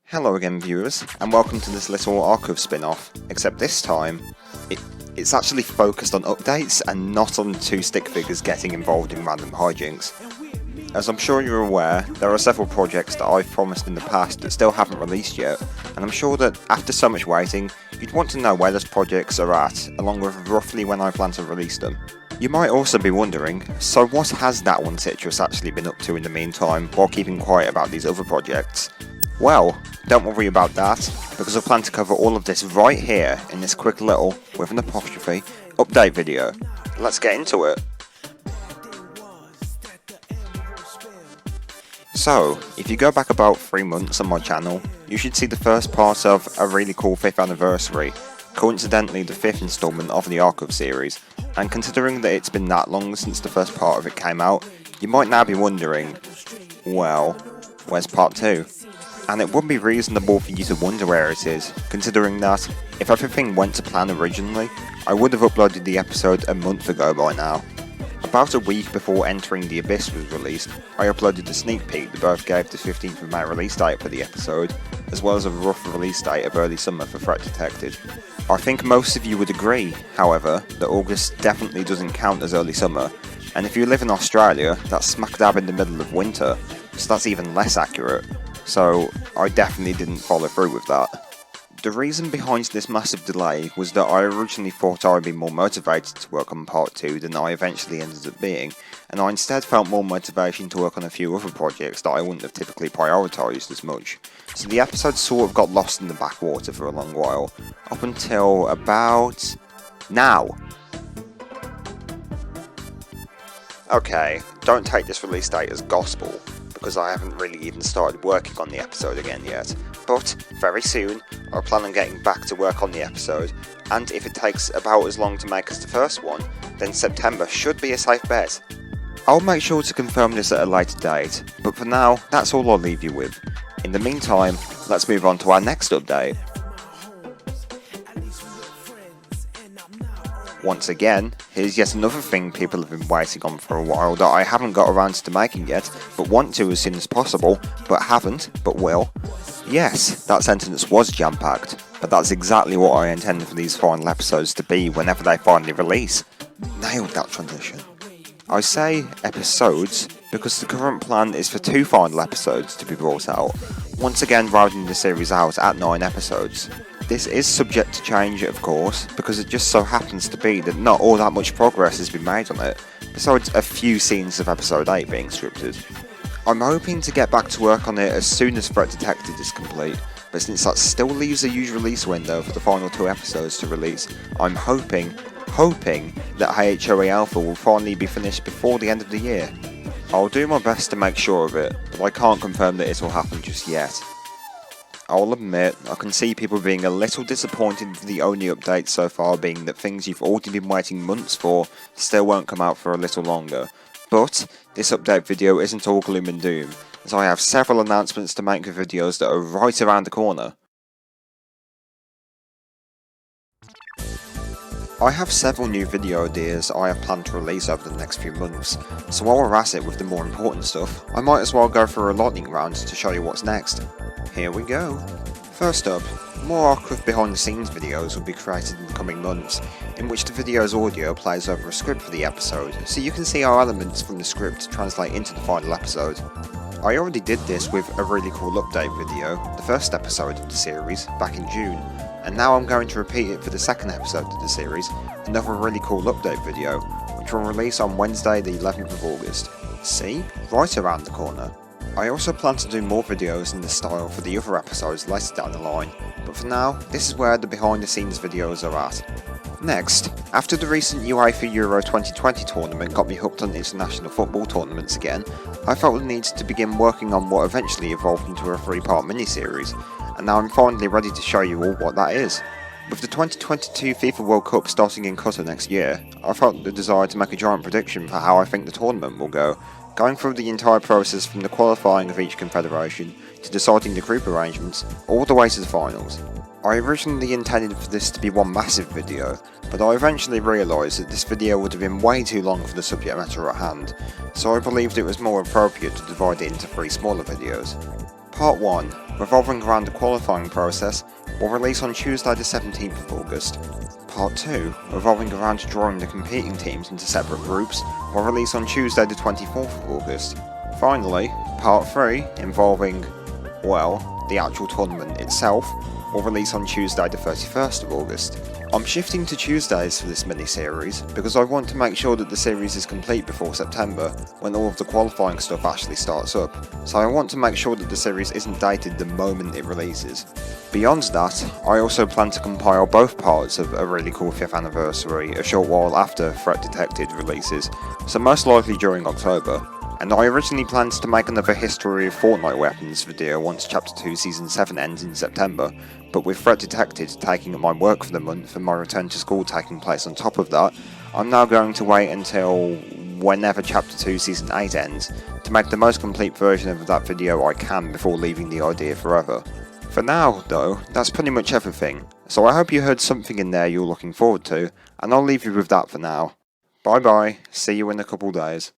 Hello again viewers, and welcome to this little ARCUV spin-off, except this time, it's actually focused on updates and not on two stick figures getting involved in random hijinks. As I'm sure you're aware, there are several projects that I've promised in the past that still haven't released yet, and I'm sure that after so much waiting, you'd want to know where those projects are at, along with roughly when I plan to release them. You might also be wondering, so what has That One Citrus actually been up to in the meantime, while keeping quiet about these other projects? Well, don't worry about that, because I plan to cover all of this right here in this quick little, with an apostrophe, update video. Let's get into it. So, if you go back about 3 months on my channel, you should see the first part of a really cool 5th anniversary, coincidentally the 5th installment of the ARCUV series, and considering that it's been that long since the first part of it came out, you might now be wondering, well, where's part 2? And it would be reasonable for you to wonder where it is, considering that, if everything went to plan originally, I would have uploaded the episode a month ago by now. About a week before Entering the Abyss was released, I uploaded a sneak peek that both gave the 15th of May release date for the episode, as well as a rough release date of early summer for Threat Detected. I think most of you would agree, however, that August definitely doesn't count as early summer, and if you live in Australia, that's smack dab in the middle of winter, so that's even less accurate. So I definitely didn't follow through with that. The reason behind this massive delay was that I originally thought I would be more motivated to work on part 2 than I eventually ended up being, and I instead felt more motivation to work on a few other projects that I wouldn't have typically prioritised as much. So the episode sort of got lost in the backwater for a long while, up until about now. Okay, don't take this release date as gospel, because I haven't really even started working on the episode again yet, but very soon I plan on getting back to work on the episode, and if it takes about as long to make as the first one, then September should be a safe bet. I'll make sure to confirm this at a later date, but for now, that's all I'll leave you with. In the meantime, let's move on to our next update. Once again, here's yet another thing people have been waiting on for a while that I haven't got around to making yet, but want to as soon as possible, but haven't, but will. Yes, that sentence was jam-packed, but that's exactly what I intend for these final episodes to be whenever they finally release. Nailed that transition. I say episodes because the current plan is for 2 final episodes to be brought out, once again rounding the series out at 9 episodes. This is subject to change, of course, because it just so happens to be that not all that much progress has been made on it, besides a few scenes of episode 8 being scripted. I'm hoping to get back to work on it as soon as Threat Detected is complete, but since that still leaves a huge release window for the final 2 episodes to release, I'm hoping that AHOE Alpha will finally be finished before the end of the year. I'll do my best to make sure of it, but I can't confirm that it will happen just yet. I'll admit, I can see people being a little disappointed with the only update so far being that things you've already been waiting months for still won't come out for a little longer. But this update video isn't all gloom and doom, as I have several announcements to make with videos that are right around the corner. I have several new video ideas I have planned to release over the next few months, so while we're at it with the more important stuff, I might as well go for a lightning round to show you what's next. Here we go. First up, more ARCUV behind the scenes videos will be created in the coming months, in which the video's audio plays over a script for the episode, so you can see how elements from the script translate into the final episode. I already did this with a really cool update video, the first episode of the series, back in June, and now I'm going to repeat it for the second episode of the series, another really cool update video, which will release on Wednesday the 11th of August. See? Right around the corner. I also plan to do more videos in this style for the other episodes later down the line, but for now, this is where the behind the scenes videos are at. Next, after the recent UEFA Euro 2020 tournament got me hooked on international football tournaments again, I felt the need to begin working on what eventually evolved into a 3-part mini-series, and now I'm finally ready to show you all what that is. With the 2022 FIFA World Cup starting in Qatar next year, I felt the desire to make a giant prediction for how I think the tournament will go, going through the entire process from the qualifying of each confederation to deciding the group arrangements, all the way to the finals. I originally intended for this to be one massive video, but I eventually realised that this video would have been way too long for the subject matter at hand, so I believed it was more appropriate to divide it into 3 smaller videos. Part 1, revolving around the qualifying process, will release on Tuesday the 17th of August. Part 2, revolving around drawing the competing teams into separate groups, will release on Tuesday the 24th of August. Finally, Part 3, involving, well, the actual tournament itself, will release on Tuesday the 31st of August. I'm shifting to Tuesdays for this mini-series because I want to make sure that the series is complete before September, when all of the qualifying stuff actually starts up, so I want to make sure that the series isn't dated the moment it releases. Beyond that, I also plan to compile both parts of A Really Cool 5th Anniversary a short while after Threat Detected releases, so most likely during October. And I originally planned to make another History of Fortnite Weapons video once Chapter 2 Season 7 ends in September, but with Threat Detected taking up my work for the month and my return to school taking place on top of that, I'm now going to wait until whenever Chapter 2 Season 8 ends to make the most complete version of that video I can before leaving the idea forever. For now, though, that's pretty much everything, so I hope you heard something in there you're looking forward to, and I'll leave you with that for now. Bye bye, see you in a couple days.